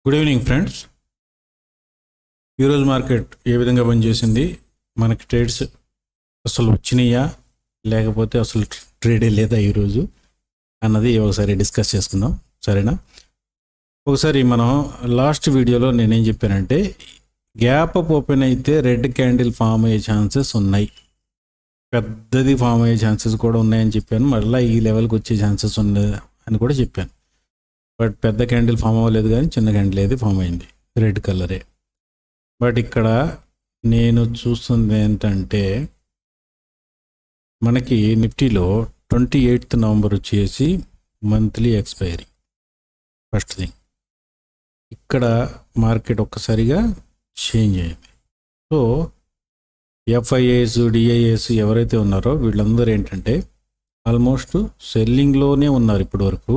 Good evening friends. ఈరోజు market ఏ విధంగా పనిచేసింది, మనకి ట్రేడ్స్ అసలు వచ్చినాయా లేకపోతే అసలు ట్రేడే లేదా ఈరోజు అన్నది ఒకసారి డిస్కస్ చేసుకుందాం, సరేనా? ఒకసారి మనం లాస్ట్ వీడియోలో నేనేం చెప్పానంటే, గ్యాప్ అప్ ఓపెన్ అయితే రెడ్ క్యాండిల్ ఫామ్ అయ్యే ఛాన్సెస్ ఉన్నాయి, పెద్దది ఫామ్ అయ్యే ఛాన్సెస్ కూడా ఉన్నాయని చెప్పాను. మళ్ళీ ఈ లెవెల్కి వచ్చే ఛాన్సెస్ ఉన్నాయి అని కూడా చెప్పాను. బట్ పెద్ద క్యాండిల్ ఫామ్ అవ్వలేదు, కానీ చిన్న క్యాండిల్ అయితే ఫామ్ అయింది, రెడ్ కలరే. బట్ ఇక్కడ నేను చూస్తుంది ఏంటంటే, మనకి నిఫ్టీలో 28th నవంబర్ వచ్చేసి మంత్లీ ఎక్స్పైరీ ఫస్ట్ థింగ్. ఇక్కడ మార్కెట్ ఒక్కసారిగా చేంజ్ అయింది. సో ఎఫ్ఐఏస్ డిఐఏస్ ఎవరైతే ఉన్నారో వీళ్ళందరూ ఏంటంటే ఆల్మోస్ట్ సెల్లింగ్లోనే ఉన్నారు ఇప్పటి వరకు.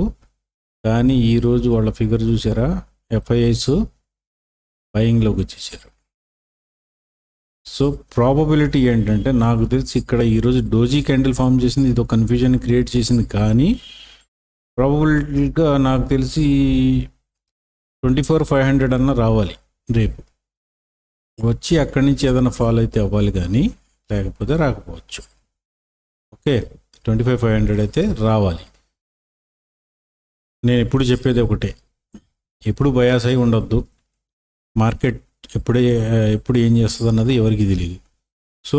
కానీ ఈరోజు వాళ్ళ ఫిగర్ చూసారా, ఎఫ్ఐఐస్ బయింగ్లోకి వచ్చేసారు. సో ప్రాబబిలిటీ ఏంటంటే, నాకు తెలిసి ఇక్కడ ఈరోజు డోజీ క్యాండిల్ ఫామ్ చేసింది, ఇది ఒక కన్ఫ్యూజన్ క్రియేట్ చేసింది. కానీ ప్రాబబిలిటీగా నాకు తెలిసి 24,500 అన్న రావాలి రేపు, వచ్చి అక్కడి నుంచి ఏదైనా ఫాలో అయితే అవ్వాలి, కానీ లేకపోతే రాకపోవచ్చు. ఓకే, 25,500 అయితే రావాలి. నేను ఎప్పుడు చెప్పేది ఒకటే, ఎప్పుడు బయాస్ అయి ఉండొద్దు. మార్కెట్ ఎప్పుడు ఏం చేస్తుంది అన్నది ఎవరికి తెలియదు. సో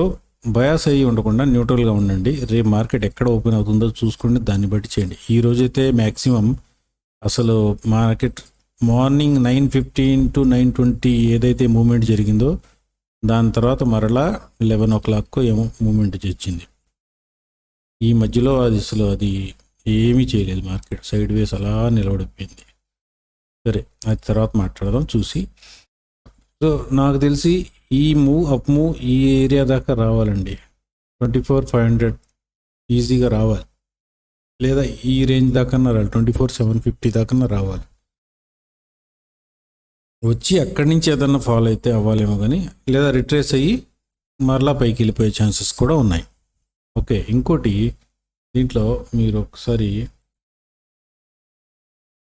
బయాస్ అయ్యి ఉండకుండా న్యూట్రల్గా ఉండండి. రేపు మార్కెట్ ఎక్కడ ఓపెన్ అవుతుందో చూసుకోండి, దాన్ని బట్టి చేయండి. ఈ రోజైతే మ్యాక్సిమం అసలు మార్కెట్ మార్నింగ్ 9:15 to 9:20 ఏదైతే మూమెంట్ జరిగిందో, దాని తర్వాత మరలా 11 o'clock ఏమో మూమెంట్ వచ్చింది. ఈ మధ్యలో అది ఏమీ చేయలేదు, మార్కెట్ సైడ్ వేస్ అలా నిలబడిపోయింది. సరే, అది తర్వాత మాట్లాడదాం చూసి. సో నాకు తెలిసి ఈ అప్ మూవ్ ఈ ఏరియా దాకా రావాలండి, 24,500 ఈజీగా రావాలి, లేదా ఈ రేంజ్ దాకా రావాలి, 24,750 దాకా రావాలి. వచ్చి అక్కడి నుంచి ఏదన్నా ఫాలో అయితే అవ్వాలేమో, కానీ లేదా రిట్రేస్ అయ్యి మరలా పైకి వెళ్ళిపోయే ఛాన్సెస్ కూడా ఉన్నాయి. ఓకే, ఇంకోటి దీంట్లో మీరు ఒకసారి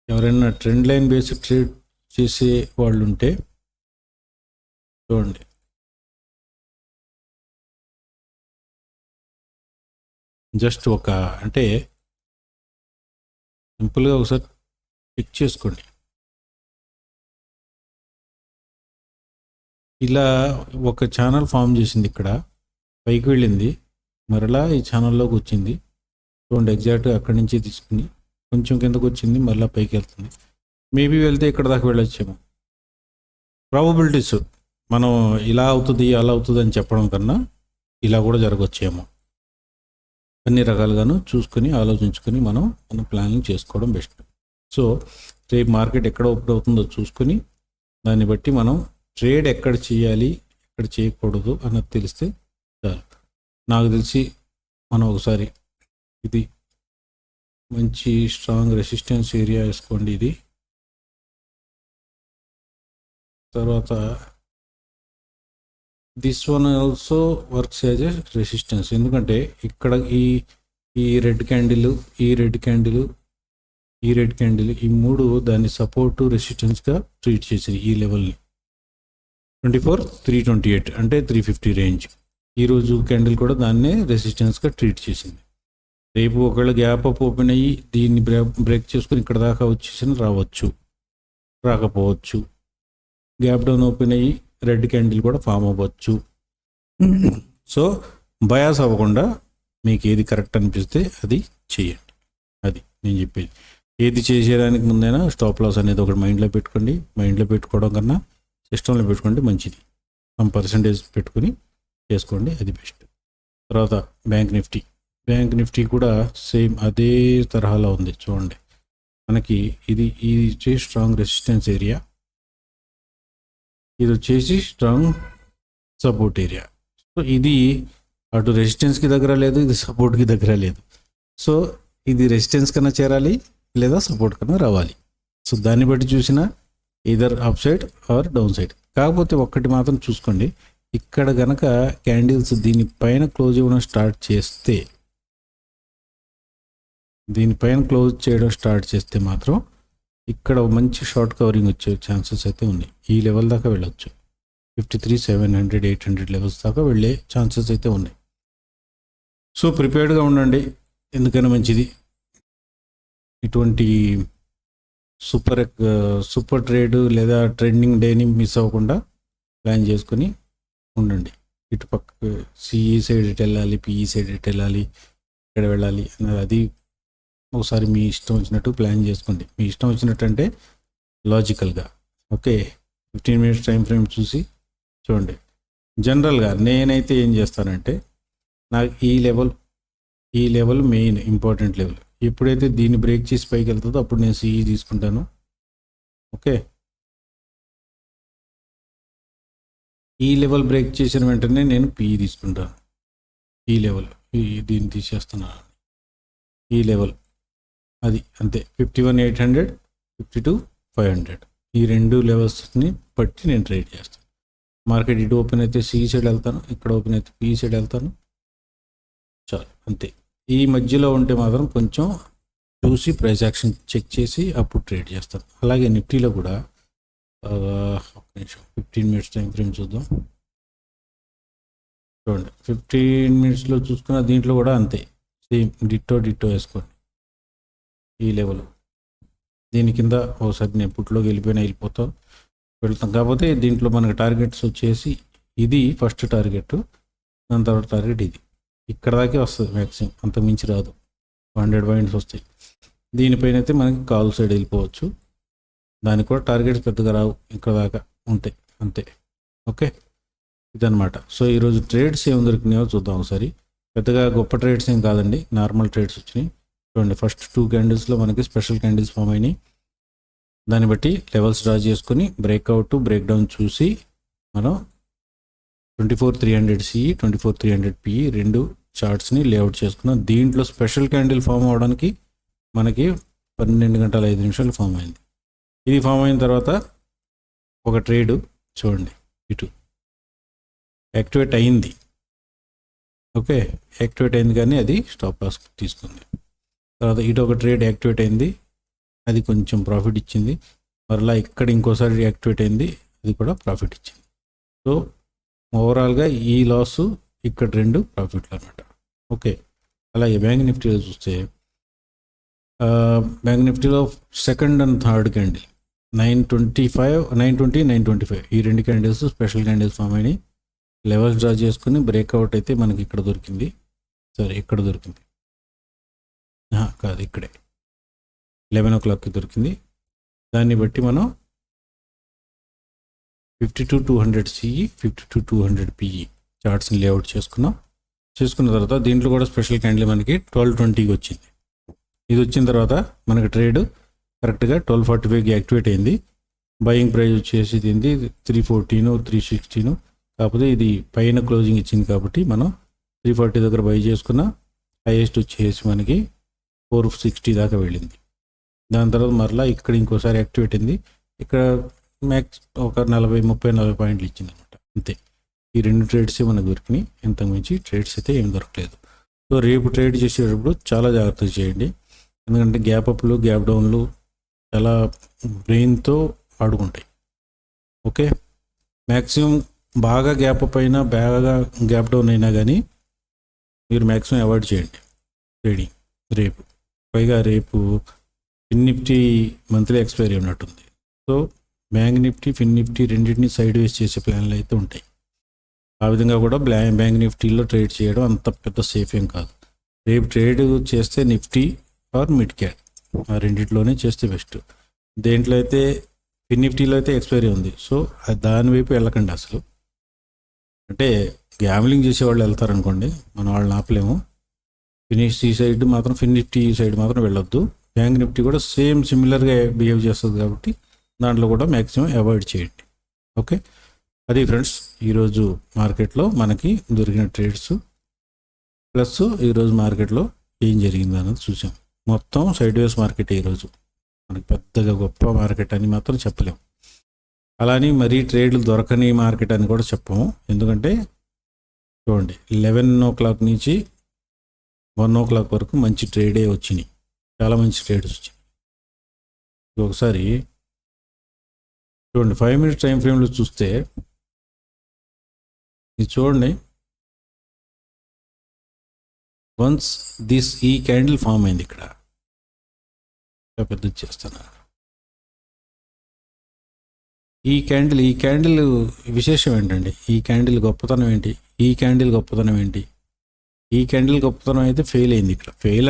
ఎవరైనా ట్రెండ్ లైన్ బేస్డ్ ట్రేడ్ చేసే వాళ్ళు ఉంటే చూడండి. జస్ట్ అంటే సింపుల్గా ఒకసారి పిక్ చేసుకోండి. ఇలా ఒక ఛానల్ ఫామ్ చేసింది, ఇక్కడ పైకి వెళ్ళింది, మరలా ఈ ఛానల్లోకి వచ్చింది. చూడండి, ఎగ్జాక్ట్గా అక్కడి నుంచి తీసుకుని కొంచెం కిందకు వచ్చింది, మరలా పైకి వెళ్తుంది. మేబీ వెళ్తే ఇక్కడ దాకా వెళ్ళొచ్చేమో. ప్రాబబిలిటీస్ మనం ఇలా అవుతుంది అలా అవుతుంది అని చెప్పడం కన్నా ఇలా కూడా జరగవచ్చేమో. అన్ని రకాలుగాను చూసుకొని ఆలోచించుకొని మనం ప్లానింగ్ చేసుకోవడం బెస్ట్. సో రేపు మార్కెట్ ఎక్కడ ఓపెన్ అవుతుందో చూసుకొని దాన్ని బట్టి మనం ట్రేడ్ ఎక్కడ చేయాలి ఎక్కడ చేయకూడదు అన్నది తెలిస్తే చాలు. నాకు తెలిసి మనం ఒకసారి ఇది మంచి స్ట్రాంగ్ రెసిస్టెన్స్ ఏరియా వేసుకోండి. ఇది తర్వాత this one also works as a resistance, ఎందుకంటే ఇక్కడ ఈ రెడ్ క్యాండిల్ ఈ రెడ్ క్యాండిల్ ఈ రెడ్ క్యాండిల్ ఈ మూడు దాన్ని సపోర్టు రెసిస్టెన్స్గా ట్రీట్ చేసింది. ఈ లెవెల్ని 24,328 అంటే 350 రేంజ్. ఈరోజు క్యాండిల్ కూడా దాన్నే రెసిస్టెన్స్గా ట్రీట్ చేసింది. రేపు ఒకవేళ గ్యాప్ అప్ ఓపెన్ అయ్యి దీన్ని బ్రేక్ చేసుకుని ఇక్కడ దాకా వచ్చేసి రావచ్చు, రాకపోవచ్చు. గ్యాప్ డౌన్ ఓపెన్ అయ్యి రెడ్ క్యాండిల్ కూడా ఫామ్ అవ్వచ్చు. సో బయాస్ అవ్వకుండా మీకు ఏది కరెక్ట్ అనిపిస్తే అది చేయండి. అది నేను చెప్పేది. ఏది చేసేయడానికి ముందైనా స్టాప్ లాస్ అనేది ఒకటి మైండ్లో పెట్టుకోండి. మైండ్లో పెట్టుకోవడం కన్నా సిస్టంలో పెట్టుకోండి మంచిది. సమ్ పర్సంటేజ్ పెట్టుకుని చేసుకోండి, అది బెస్ట్. తర్వాత బ్యాంక్ నిఫ్టీ కూడా సేమ్ అదే తరహాలో ఉంది. చూడండి, మనకి ఇది వచ్చేసి స్ట్రాంగ్ రెసిస్టెన్స్ ఏరియా, ఇది వచ్చేసి స్ట్రాంగ్ సపోర్ట్ ఏరియా. సో ఇది అటు రెసిస్టెన్స్కి దగ్గర లేదు, ఇది సపోర్ట్కి దగ్గర లేదు. సో ఇది రెసిస్టెన్స్ కన్నా చేరాలి లేదా సపోర్ట్ కన్నా రావాలి. సో దాన్ని బట్టి చూసినా either upside or downside. కాకపోతే ఒక్కటి మాత్రం చూసుకోండి, ఇక్కడ గనక క్యాండిల్స్ దీనిపైన క్లోజ్ ఇవ్వడం స్టార్ట్ చేస్తే, దీనిపైన క్లోజ్ చేయడం స్టార్ట్ చేస్తే మాత్రం ఇక్కడ మంచి షార్ట్ కవరింగ్ వచ్చే ఛాన్సెస్ అయితే ఉన్నాయి. ఈ లెవెల్ దాకా వెళ్ళొచ్చు. 53, 700, 800 లెవెల్స్ దాకా వెళ్ళే ఛాన్సెస్ అయితే ఉన్నాయి. సో ప్రిపేర్డ్గా ఉండండి, ఎందుకైనా మంచిది. ఇటువంటి సూపర్ ట్రేడ్ లేదా ట్రెండింగ్ డేని మిస్ అవ్వకుండా ప్లాన్ చేసుకొని ఉండండి. ఇటుపక్క సిఈ సైడ్ ఎటు వెళ్ళాలి, పిఈ సైడ్ ఎటు వెళ్ళాలి, ఎక్కడ వెళ్ళాలి అన్నది అది ఒకసారి మీ ఇష్టం వచ్చినట్టు ప్లాన్ చేసుకోండి. మీ ఇష్టం వచ్చినట్టు అంటే లాజికల్గా. ఓకే, 15 మినిట్స్ టైం ఫ్రేమ్ చూసి చూడండి. జనరల్గా నేనైతే ఏం చేస్తానంటే, నాకు ఈ లెవెల్ మెయిన్ ఇంపార్టెంట్ లెవెల్. ఎప్పుడైతే దీన్ని బ్రేక్ చేసి పైకి వెళ్తుందో అప్పుడు నేను సిఈ తీసుకుంటాను. ఓకే, ఈ లెవెల్ బ్రేక్ చేసిన వెంటనే నేను పిఈ తీసుకుంటాను. ఈ లెవెల్ దీన్ని తీసేస్తున్నాను. ఈ లెవెల్ అది అంతే. 51,800, 52,500 ఈ రెండు లెవెల్స్ని బట్టి నేను ట్రేడ్ చేస్తాను. మార్కెట్ ఇటు ఓపెన్ అయితే సిఈ సైడ్ వెళ్తాను, ఇక్కడ ఓపెన్ అయితే పిఈ సైడ్ వెళ్తాను. చాలు, అంతే. ఈ మధ్యలో ఉంటే మాత్రం కొంచెం చూసి ప్రైస్ యాక్షన్ చెక్ చేసి అప్పుడు ట్రేడ్ చేస్తాను. అలాగే నిఫ్టీలో కూడా ఒక నిమిషం 15 మినిట్స్ టైం ఫ్రేమ్ చూద్దాం. చూడండి, 15 మినిట్స్లో చూసుకున్న దీంట్లో కూడా అంతే, సేమ్ డిట్టో వేసుకోండి. ఈ లెవెల్ దీని కింద ఒకసారి నేను పుట్లోకి వెళ్తాం. కాకపోతే దీంట్లో మనకి టార్గెట్స్ వచ్చేసి ఇది ఫస్ట్ టార్గెట్, దాని తర్వాత టార్గెట్ ఇది. ఇక్కడ దాకే వస్తుంది మ్యాక్సిమం, అంత మించి రాదు. 100 పాయింట్స్ వస్తాయి. దీనిపైన అయితే మనకి కాల్ సైడ్ వెళ్ళిపోవచ్చు. దానికి కూడా టార్గెట్స్ పెద్దగా రావు, ఇక్కడ దాకా ఉంటాయి అంతే. ఓకే, ఇదనమాట. సో ఈరోజు ట్రేడ్స్ ఏం దొరికినాయో చూద్దాం ఒకసారి. పెద్దగా గొప్ప ట్రేడ్స్ ఏం కాదండి, నార్మల్ ట్రేడ్స్ వచ్చినాయి. చూడండి, ఫస్ట్ 2 క్యాండిల్స్లో మనకి స్పెషల్ క్యాండిల్స్ ఫామ్ అయినాయి. దాన్ని బట్టి లెవెల్స్ డ్రా చేసుకొని బ్రేక్అవుట్ బ్రేక్డౌన్ చూసి మనం 24,300 సిఈ 24,300 పిఈ రెండు చార్ట్స్ని లేఅవుట్ చేసుకున్నాం. దీంట్లో స్పెషల్ క్యాండిల్ ఫామ్ అవడానికి మనకి 12 గంటల 5 నిమిషాలు ఫామ్ అయింది. ఇది ఫామ్ అయిన తర్వాత ఒక ట్రేడ్ చూడండి ఇటు యాక్టివేట్ అయింది. ఓకే, యాక్టివేట్ అయింది కానీ అది స్టాప్ లాస్ తీసుకుంది. తర్వాత ఇటు ఒక ట్రేడ్ యాక్టివేట్ అయింది, అది కొంచెం ప్రాఫిట్ ఇచ్చింది. మరలా ఇక్కడ ఇంకోసారి యాక్టివేట్ అయింది, అది కూడా ప్రాఫిట్ ఇచ్చింది. సో ఓవరాల్గా ఈ లాసు ఇక్కడ 2 ప్రాఫిట్లు అనమాట. ఓకే, అలాగే బ్యాంక్ నిఫ్టీలో చూస్తే బ్యాంక్ నిఫ్టీలో సెకండ్ అండ్ థర్డ్ క్యాండిల్ 920, 925 ఈ 2 క్యాండిల్స్ స్పెషల్ క్యాండిల్స్ ఫామ్ అయినాయి. లెవెల్స్ డ్రా చేసుకుని బ్రేక్అవుట్ అయితే మనకి ఇక్కడ దొరికింది. సరే, ఇక్కడ దొరికింది కాదు, ఇక్కడే 11 o'clockకి దొరికింది. దాన్ని బట్టి మనం 52,200 సిఈ 52,200 పిఈ చార్ట్స్ని లేఅవుట్ చేసుకున్న తర్వాత దీంట్లో కూడా స్పెషల్ క్యాండిల్ మనకి 12:20కి వచ్చింది. ఇది వచ్చిన తర్వాత మనకి ట్రేడ్ కరెక్ట్గా 12:45కి యాక్టివేట్ అయింది. బయింగ్ ప్రైస్ వచ్చేసి దీనిది 314, 316. కాకపోతే ఇది పైన క్లోజింగ్ ఇచ్చింది కాబట్టి మనం 340 దగ్గర బై చేసుకున్న. హైయెస్ట్ వచ్చేసి మనకి 460 దాకా వెళ్ళింది. దాని తర్వాత మరలా ఇక్కడ ఇంకోసారి యాక్టివేట్ అయింది. ఇక్కడ మ్యాక్స్ ఒక 30-40 పాయింట్లు ఇచ్చింది అనమాట, అంతే. ఈ 2 ట్రేడ్సే మనకు దొరికినాయి, ఇంతకు మించి ట్రేడ్స్ అయితే ఏం దొరకలేదు. సో రేపు ట్రేడ్ చేసేటప్పుడు చాలా జాగ్రత్తగా చేయండి, ఎందుకంటే గ్యాప్ అప్లు గ్యాప్ డౌన్లు చాలా బ్రెయిన్తో ఆడుకుంటాయి. ఓకే, మ్యాక్సిమం బాగా గ్యాప్ అప్ అయినా బాగా గ్యాప్ డౌన్ అయినా కానీ మీరు మ్యాక్సిమం అవాయిడ్ చేయండి ట్రేడింగ్ రేపు. పైగా రేపు ఫిన్ నిఫ్టీ మంత్లీ ఎక్స్పైరీ ఉన్నట్టుంది. సో బ్యాంక్ నిఫ్టీ ఫిన్ నిఫ్టీ రెండింటిని సైడ్ వేస్ చేసే ప్లాన్లు అయితే ఉంటాయి. ఆ విధంగా కూడా బ్యాంక్ నిఫ్టీలో ట్రేడ్ చేయడం అంత పెద్ద సేఫ్ ఏం కాదు. రేపు ట్రేడ్ చేస్తే నిఫ్టీ ఆర్ మిడ్ క్యాప్ ఆ రెండింటిలోనే చేస్తే బెస్ట్. దేంట్లో అయితే ఫిన్ నిఫ్టీలో అయితే ఎక్స్పైరీ ఉంది, సో దాని వైపు వెళ్ళకండి అసలు. అంటే గ్యామ్లింగ్ చేసేవాళ్ళు వెళ్తారనుకోండి, మన వాళ్ళని ఆపలేము. ఫిన్ సైడ్ మాత్రం ఫిన్ నిఫ్టీ సైడ్ మాత్రం వెళ్ళొద్దు. బ్యాంక్ నిఫ్టీ కూడా సేమ్ సిమిలర్గా బిహేవ్ చేస్తుంది కాబట్టి దాంట్లో కూడా మ్యాక్సిమం అవాయిడ్ చేయండి. ఓకే, అది ఫ్రెండ్స్ ఈరోజు మార్కెట్లో మనకి దొరికిన ట్రేడ్స్ ప్లస్ ఈరోజు మార్కెట్లో ఏం జరిగింది అన్నది చూసాం. మొత్తం సైడ్ వేస్ మార్కెట్ ఈరోజు, మనకి పెద్దగా గొప్ప మార్కెట్ అని మాత్రం చెప్పలేము. అలాని మరీ ట్రేడ్లు దొరకని మార్కెట్ అని కూడా చెప్పము, ఎందుకంటే చూడండి 11 o'clock నుంచి 1 o'clock వరకు మంచి ట్రేడే వచ్చినాయి, చాలా మంచి ట్రేడ్స్ వచ్చినాయి. ఒకసారి చూడండి 5 మినిట్స్ టైం ఫ్రేమ్లో చూస్తే ఇది చూడండి, వన్స్ ఈ క్యాండిల్ ఫామ్ అయింది ఇక్కడ, పెద్ద చేస్తాను. ఈ క్యాండిల్ విశేషం ఏంటండి? ఈ క్యాండిల్ గొప్పతనం ఏంటి? ఈ క్యాండిల్ గొప్పతనం అయితే ఫెయిల్ అయింది. ఇక్కడ ఫెయిల్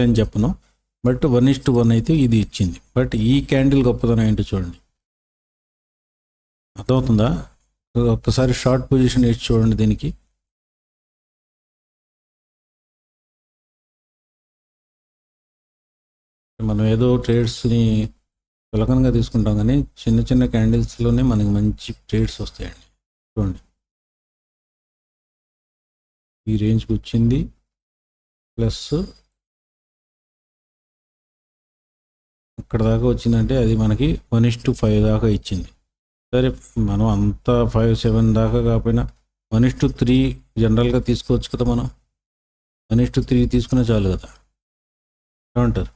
అని చెప్పను, బట్ 1:1 అయితే ఇది ఇచ్చింది. బట్ ఈ క్యాండిల్ గొప్పతనం ఏంటో చూడండి, అర్థమవుతుందా? ఒక్కసారి షార్ట్ పొజిషన్ వేసి చూడండి. దీనికి మనం ఏదో ట్రేడ్స్ని సులకనగా తీసుకుంటాం, కానీ చిన్న చిన్న క్యాండిల్స్లోనే మనకి మంచి ట్రేడ్స్ వస్తాయండి. చూడండి, ఈ రేంజ్కి వచ్చింది, ప్లస్ అక్కడ దాకా వచ్చిందంటే అది మనకి 1:5 దాకా ఇచ్చింది. సరే, మనం అంతా 5-7 దాకా కాకపోయినా 1:3 జనరల్గా తీసుకోవచ్చు కదా. మనం 1:3 తీసుకున్నా చాలు కదా, ఏమంటారు?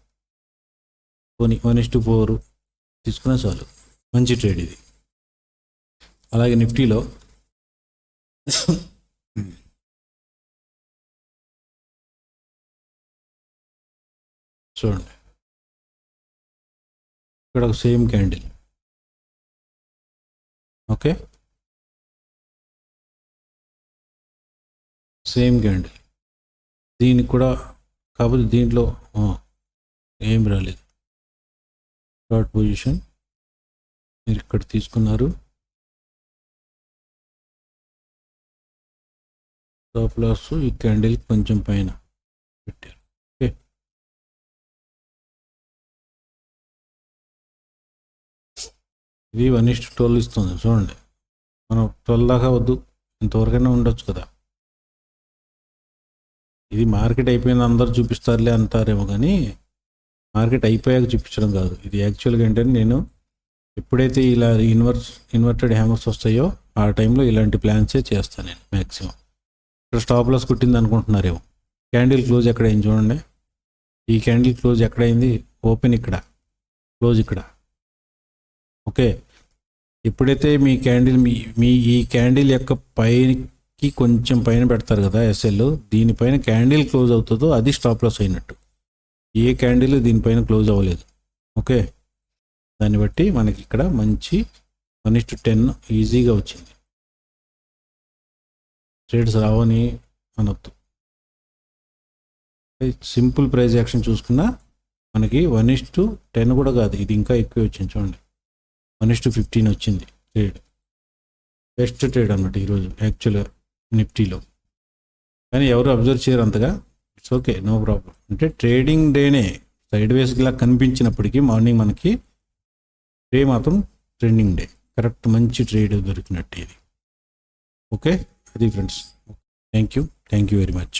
1:4 తీసుకున్నా చాలు, మంచి ట్రేడ్ ఇది. అలాగే నిఫ్టీలో చూడండి, ఇక్కడ ఒక same candle, okay, same candle. దీనికి కూడా కాకపోతే దీంట్లో ఏం రాలేదు. షార్ట్ పొజిషన్ మీరు ఇక్కడ తీసుకున్నారు, స్టాప్ లాస్ ఈ క్యాండిల్ కొంచెం పైన పెట్టారు. ఓకే, ఇది 1:12 ఇస్తుంది. చూడండి, మనం 12 దాకా వద్దు, ఇంతవరకైనా ఉండొచ్చు కదా. ఇది మార్కెట్ అయిపోయింది అందరూ చూపిస్తారులే అంటారేమో, కానీ మార్కెట్ అయిపోయాక చూపించడం కాదు. ఇది యాక్చువల్గా ఏంటంటే, నేను ఎప్పుడైతే ఇలా ఇన్వర్టెడ్ హ్యామర్స్ వస్తాయో ఆ టైంలో ఇలాంటి ప్లాన్సే చేస్తాను నేను మ్యాక్సిమం. ఇక్కడ స్టాప్ లాస్ కొట్టింది అనుకుంటున్నారేమో. క్యాండిల్ క్లోజ్ ఎక్కడైంది చూడండి, ఈ క్యాండిల్ క్లోజ్ ఎక్కడైంది? ఓపెన్ ఇక్కడ, క్లోజ్ ఇక్కడ. ఓకే, ఎప్పుడైతే మీ క్యాండిల్ మీ ఈ క్యాండిల్ యొక్క పైకి కొంచెం పైన పెడతారు కదా ఎస్ఎల్, దీనిపైన క్యాండిల్ క్లోజ్ అవుతుందో అది స్టాప్ లాస్ అయినట్టు. ఏ క్యాండిల్ దీనిపైన క్లోజ్ అవ్వలేదు. ఓకే, దాన్ని బట్టి మనకి ఇక్కడ మంచి 1:10 ఈజీగా వచ్చింది. ట్రేడ్స్ రావని అనొద్దు. సింపుల్ ప్రైస్ యాక్షన్ చూసుకున్నా మనకి 1:10 కూడా కాదు, ఇది ఇంకా ఎక్కువ వచ్చింది. చూడండి, 1:15 వచ్చింది ట్రేడ్. బెస్ట్ ట్రేడ్ అన్నమాట ఈరోజు యాక్చువల్గా నిఫ్టీలో. కానీ ఎవరు అబ్జర్వ్ చేయరు అంతగా. It's okay, no problem. అంటే ట్రేడింగ్ డేనే సైడ్ వేస్లా కనిపించినప్పటికీ మార్నింగ్ మనకి డే మాత్రం ట్రెండింగ్ డే, కరెక్ట్ మంచి ట్రేడ్ దొరికినట్టు ఇది. ఓకే, అది friends. Thank you very much.